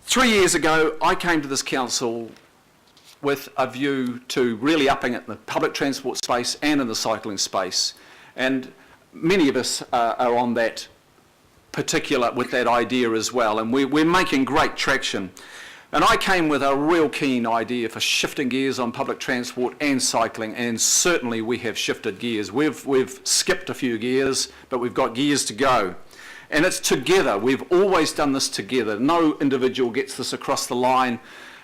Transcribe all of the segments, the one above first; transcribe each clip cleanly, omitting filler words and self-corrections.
3 years ago, I came to this council with a view to really upping it in the public transport space and in the cycling space. And many of us are on that with that idea as well, and we're making great traction. And I came with a real keen idea for shifting gears on public transport and cycling, and certainly we have shifted gears. We've skipped a few gears, but we've got gears to go. And it's together. We've always done this together. No individual gets this across the line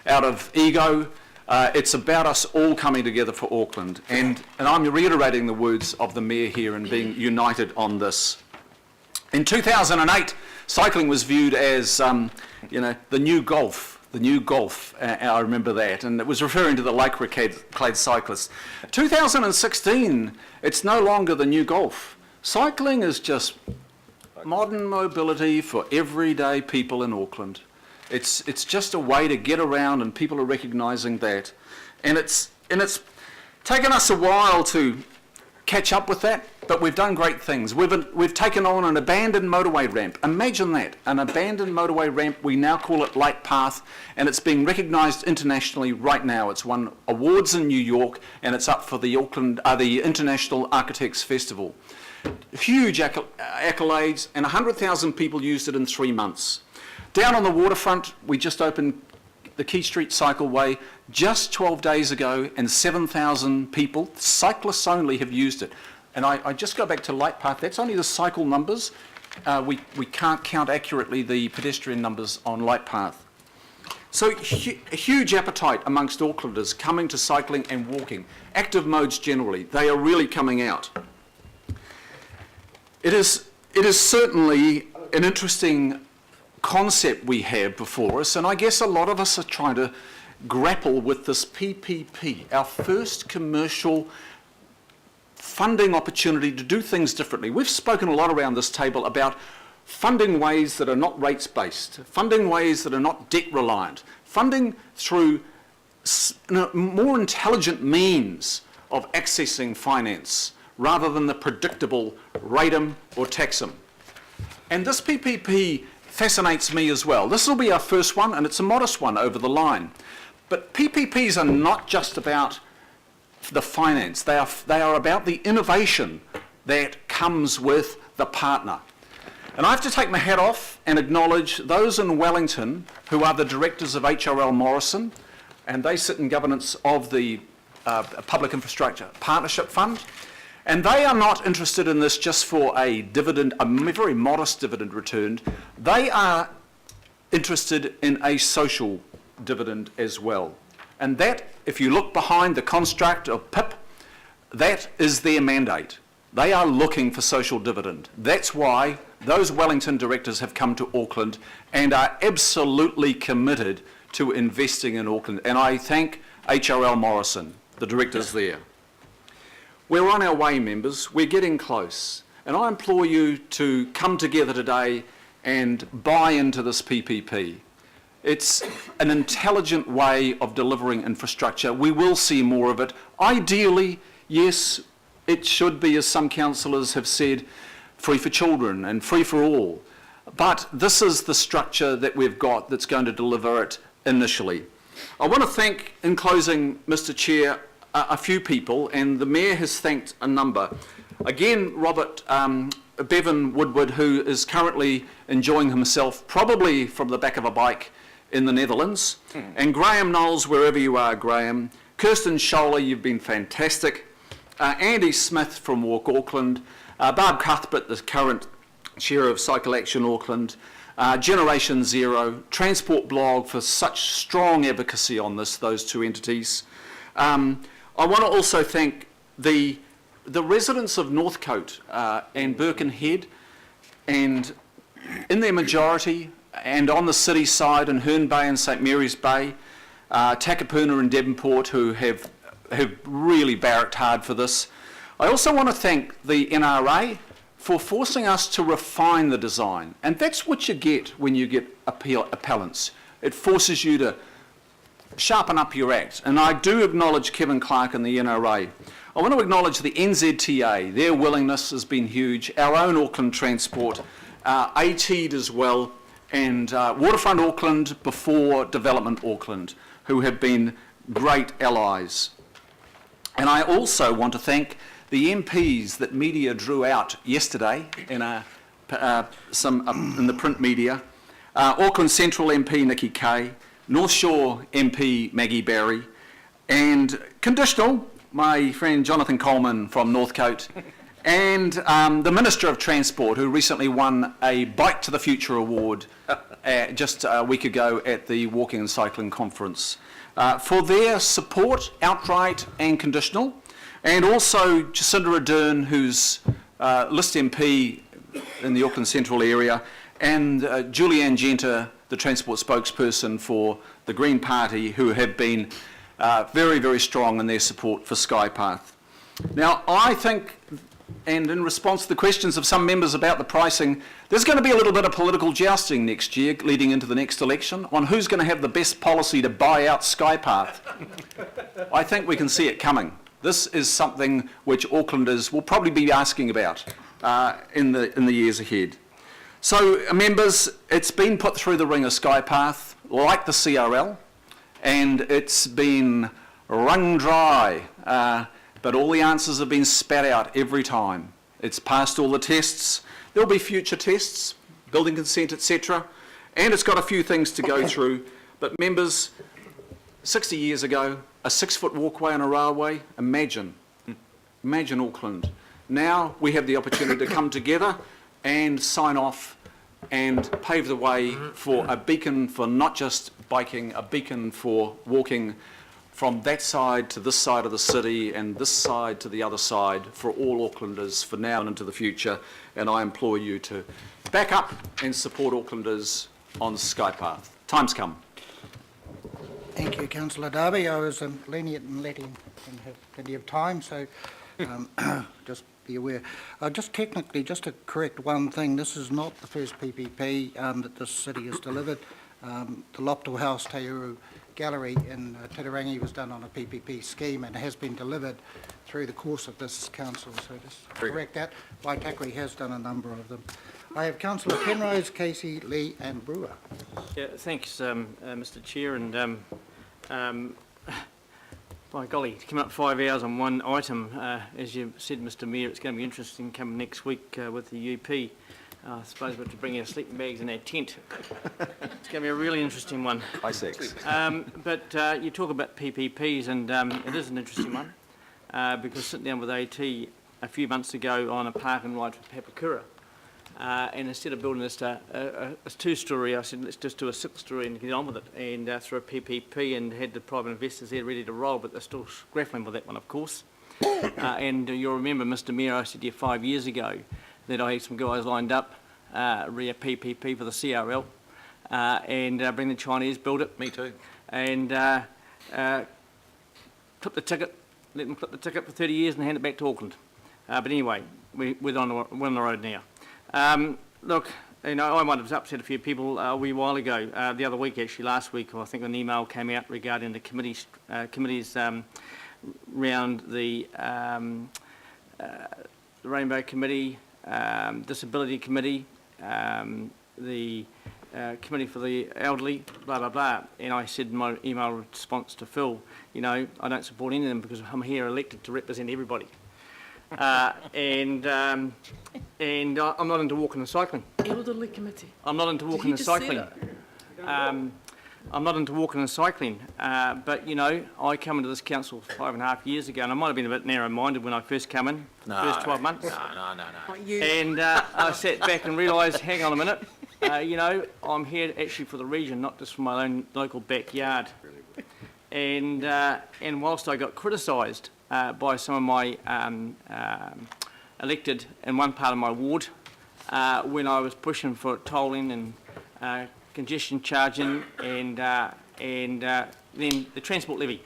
out of ego. It's about us all coming together for Auckland. And I'm reiterating the words of the Mayor here and being united on this. In 2008, cycling was viewed as, the new golf. The new golf, I remember that, and it was referring to the lycra-clad cyclists. 2016, it's no longer the new golf. Cycling is just modern mobility for everyday people in Auckland. It's just a way to get around, and people are recognising that. And it's taken us a while to catch up with that, but we've done great things. We've taken on an abandoned motorway ramp. Imagine that, an abandoned motorway ramp. We now call it Light Path, and it's being recognised internationally right now. It's won awards in New York, and it's up for the the International Architects Festival. Huge accolades, and 100,000 people used it in 3 months. Down on the waterfront, we just opened the Quay Street Cycleway just 12 days ago, and 7,000 people, cyclists only, have used it. And I just go back to Light Path. That's only the cycle numbers. We can't count accurately the pedestrian numbers on Light Path. So a huge appetite amongst Aucklanders coming to cycling and walking. Active modes generally, they are really coming out. It is certainly an interesting concept we have before us, and I guess a lot of us are trying to grapple with this PPP, our first commercial funding opportunity to do things differently. We've spoken a lot around this table about funding ways that are not rates-based, funding ways that are not debt-reliant, funding through more intelligent means of accessing finance rather than the predictable rate 'em or tax 'em. And this PPP fascinates me as well. This will be our first one, and it's a modest one over the line. But PPPs are not just about the finance. They are about the innovation that comes with the partner. And I have to take my hat off and acknowledge those in Wellington who are the directors of HRL Morrison, and they sit in governance of the Public Infrastructure Partnership Fund. And they are not interested in this just for a dividend, a very modest dividend return. They are interested in a social dividend as well. And that, if you look behind the construct of PIP, that is their mandate. They are looking for social dividend. That's why those Wellington directors have come to Auckland and are absolutely committed to investing in Auckland. And I thank HRL Morrison, the directors there. We're on our way, members. We're getting close. And I implore you to come together today and buy into this PPP. It's an intelligent way of delivering infrastructure. We will see more of it. Ideally, yes, it should be, as some councillors have said, free for children and free for all. But this is the structure that we've got that's going to deliver it initially. I want to thank, in closing, Mr. Chair, a few people, and the Mayor has thanked a number. Again, Robert Bevan Woodward, who is currently enjoying himself, probably from the back of a bike in the Netherlands, and Graham Knowles, wherever you are, Graham. Kirsten Scholler, you've been fantastic. Andy Smith from Walk Auckland. Barb Cuthbert, the current Chair of Cycle Action Auckland. Generation Zero. Transport Blog for such strong advocacy on this, those two entities. I want to also thank the residents of Northcote and Birkenhead, and in their majority, and on the city side in Herne Bay and St Mary's Bay, Takapuna and Devonport, who have really barracked hard for this. I also want to thank the NRA for forcing us to refine the design, and that's what you get when you get appellants. It forces you to sharpen up your act, and I do acknowledge Kevin Clark and the NRA. I want to acknowledge the NZTA. Their willingness has been huge. Our own Auckland Transport, ATEED as well, and Waterfront Auckland before Development Auckland, who have been great allies. And I also want to thank the MPs that media drew out yesterday in in the print media. Auckland Central MP Nikki Kay, North Shore MP Maggie Barry, and Conditional, my friend Jonathan Coleman from Northcote, and the Minister of Transport, who recently won a Bike to the Future award just a week ago at the Walking and Cycling Conference, for their support, outright and conditional, and also Jacinda Ardern, who's List MP in the Auckland Central area, and Julianne Genter, the transport spokesperson for the Green Party, who have been very, very strong in their support for Skypath. Now, I think, and in response to the questions of some members about the pricing, there's going to be a little bit of political jousting next year leading into the next election on who's going to have the best policy to buy out Skypath. I think we can see it coming. This is something which Aucklanders will probably be asking about in the years ahead. So, members, it's been put through the ringer, Skypath, like the CRL, and it's been wrung dry, but all the answers have been spat out every time. It's passed all the tests. There'll be future tests, building consent, etc., and it's got a few things to go through. But members, 60 years ago, a 6-foot walkway on a railway, imagine Auckland. Now we have the opportunity to come together and sign off and pave the way for a beacon for not just biking, a beacon for walking from that side to this side of the city and this side to the other side for all Aucklanders for now and into the future. And I implore you to back up and support Aucklanders on Skypath. Time's come. Thank you, Councillor Darby. I was lenient in letting him have plenty of time, so just be aware. Just technically, just to correct one thing, this is not the first PPP that this city has delivered. The Lopto House Te Uru Gallery in Titirangi was done on a PPP scheme and has been delivered through the course of this council, so just correct that. Waitakere has done a number of them. I have Councillor Penrose, Casey, Lee and Brewer. Yeah, thanks, Mr Chair, and by golly, to come up 5 hours on one item, as you said, Mr Mayor, it's going to be interesting coming next week with the UP. I suppose we're to bring our sleeping bags in our tent. It's going to be a really interesting one. High sex. But you talk about PPPs, and it is an interesting one, because sitting down with AT a few months ago on a park and ride for Papakura, and instead of building this a 2-storey, I said let's just do a 6-storey and get on with it, and through a PPP, and had the private investors there ready to roll, but they're still grappling with that one, of course. And you'll remember, Mr Mayor, I said to you 5 years ago that I had some guys lined up, re a PPP for the CRL, and bring the Chinese, build it. Me too. And clip the ticket, let them clip the ticket for 30 years and hand it back to Auckland. But anyway, we're on the road now. Look, you know, I might have upset a few people a wee while ago, the other week actually, last week, I think an email came out regarding the committees round the Rainbow Committee, Disability Committee, the Committee for the Elderly, blah, blah, blah. And I said in my email response to Phil, you know, I don't support any of them because I'm here elected to represent everybody. And I'm not into walking and cycling. Elderly Committee. I'm not into walking and cycling. I'm not into walking and cycling, but you know, I come into this council 5.5 years ago, and I might have been a bit narrow-minded when I first came in, first 12 months. No. And I sat back and realised, hang on a minute, you know, I'm here actually for the region, not just for my own local backyard. And whilst I got criticised by some of my elected in one part of my ward when I was pushing for tolling and congestion charging and then the transport levy,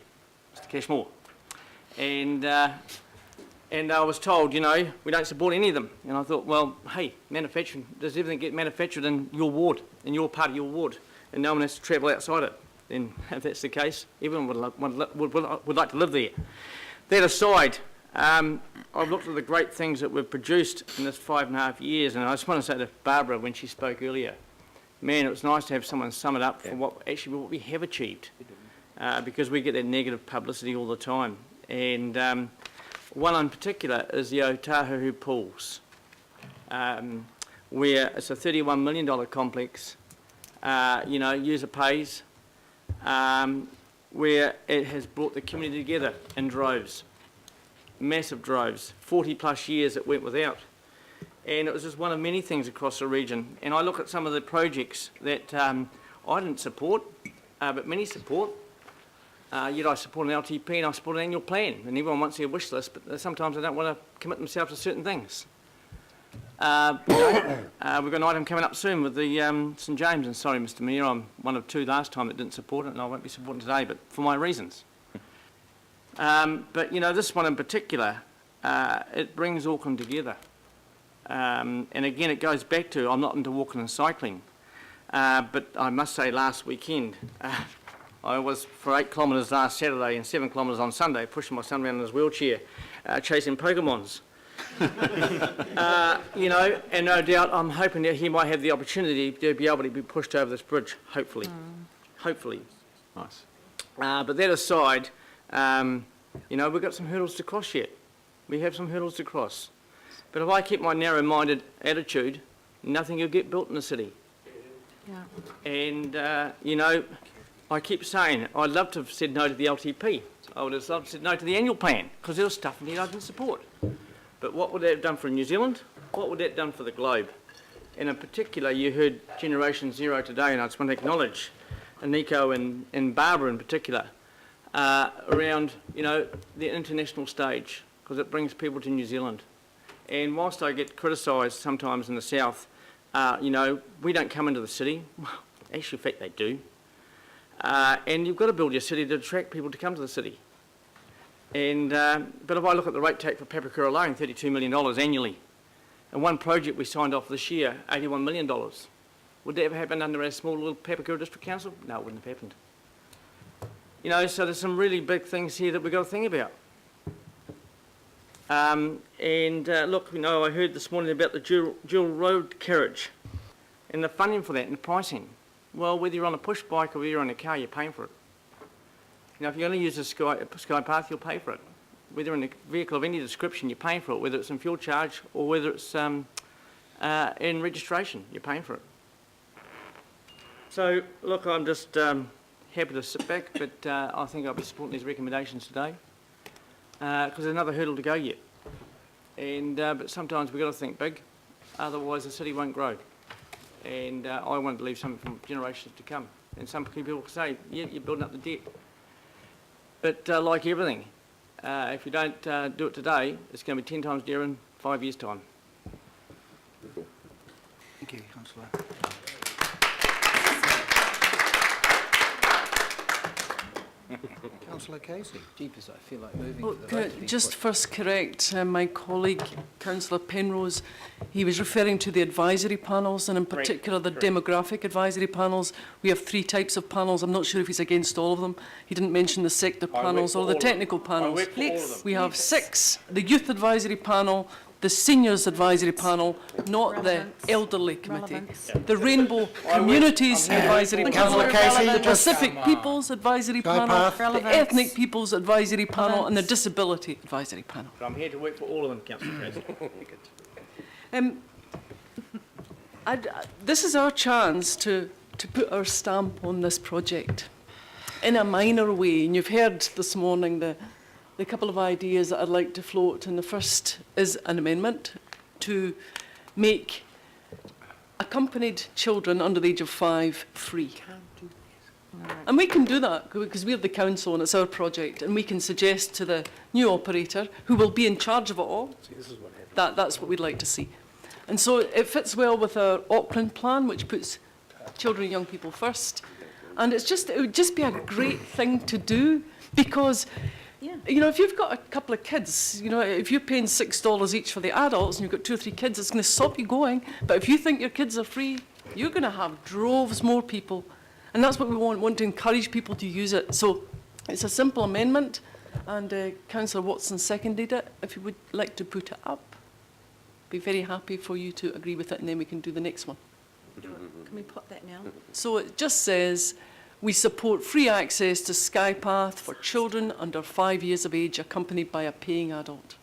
Mr Cashmore. And I was told, you know, we don't support any of them. And I thought, well, hey, manufacturing, does everything get manufactured in your ward, in your part of your ward, and no one has to travel outside it? Then if that's the case, everyone would like to live there. That aside, I've looked at the great things that we've produced in this 5.5 years, and I just want to say to Barbara when she spoke earlier, man, it was nice to have someone sum it up for what we have achieved, because we get that negative publicity all the time. And one in particular is the Otahuhu pools, where it's a $31 million complex, user pays, where it has brought the community together in droves, massive droves, 40 plus years it went without. And it was just one of many things across the region. And I look at some of the projects that I didn't support, but many support. Yet I support an LTP and I support an annual plan. And everyone wants their wish list, but sometimes they don't want to commit themselves to certain things. We've got an item coming up soon with the St James, and sorry, Mr Mayor, I'm one of two last time that didn't support it, and I won't be supporting today, but for my reasons. But this one in particular, it brings Auckland together. And again, it goes back to, I'm not into walking and cycling, but I must say last weekend, I was for 8 kilometres last Saturday and 7 kilometres on Sunday, pushing my son around in his wheelchair, chasing Pokemons. And no doubt I'm hoping that he might have the opportunity to be able to be pushed over this bridge, hopefully. Hopefully. Nice. But that aside, we've got some hurdles to cross yet. We have some hurdles to cross. But if I keep my narrow-minded attitude, nothing will get built in the city. Yeah. And, I keep saying I'd love to have said no to the LTP. I would have loved to have said no to the annual plan, because there was stuff in here I didn't support. But what would that have done for New Zealand? What would that have done for the globe? And in particular, you heard Generation Zero today, and I just want to acknowledge Nico and Barbara in particular, around, the international stage, because it brings people to New Zealand. And whilst I get criticised sometimes in the south, we don't come into the city. Actually, in fact, they do. And you've got to build your city to attract people to come to the city. And but if I look at the rate take for Papakura alone, $32 million annually, and one project we signed off this year, $81 million. Would that ever happen under our small little Papakura District Council? No, it wouldn't have happened. So there's some really big things here that we've got to think about. Look, I heard this morning about the dual road carriage and the funding for that and the pricing. Well, whether you're on a push bike or whether you're on a car, you're paying for it. If you're going to use a sky path, you'll pay for it. Whether in a vehicle of any description, you're paying for it, whether it's in fuel charge or whether it's in registration, you're paying for it. So, look, I'm just happy to sit back, but I think I'll be supporting these recommendations today, because there's another hurdle to go yet. But sometimes we've got to think big, otherwise the city won't grow. And I want to leave something for generations to come. And some people say, yeah, you're building up the debt. But like everything, if you don't do it today, it's going to be 10 times dearer in 5 years' time. Thank you, Councillor. Councillor Casey. Jeepers, I feel like moving Well, to the can I right. just first correct my colleague, Councillor Penrose. He was referring to the advisory panels, and in particular the demographic advisory panels. We have 3 types of panels. I'm not sure if he's against all of them. He didn't mention the sector panels or the technical panels. We have 6. The youth advisory panel, the seniors advisory panel, not the elderly committee. The rainbow communities advisory panel, the Pacific Peoples advisory panel, the ethnic peoples advisory panel, and the disability advisory panel. But I'm here to work for all of them, Councillor Tracy. This is our chance to put our stamp on this project in a minor way. And you've heard this morning the couple of ideas that I'd like to float. And the first is an amendment to make accompanied children under the age of 5 free. And we can do that because we're the council and it's our project, and we can suggest to the new operator, who will be in charge of it all, that's what we'd like to see. And so it fits well with our Auckland plan, which puts children and young people first. And it would just be a great thing to do, because if you've got a couple of kids, if you're paying $6 each for the adults and you've got 2 or 3 kids, it's going to stop you going. But if you think your kids are free, you're going to have droves more people. And that's what we want to encourage people to use it. So it's a simple amendment, and Councillor Watson seconded it. If you would like to put it up, be very happy for you to agree with it, and then we can do the next one. Can we put that now? So it just says, we support free access to SkyPath for children under 5 years of age accompanied by a paying adult.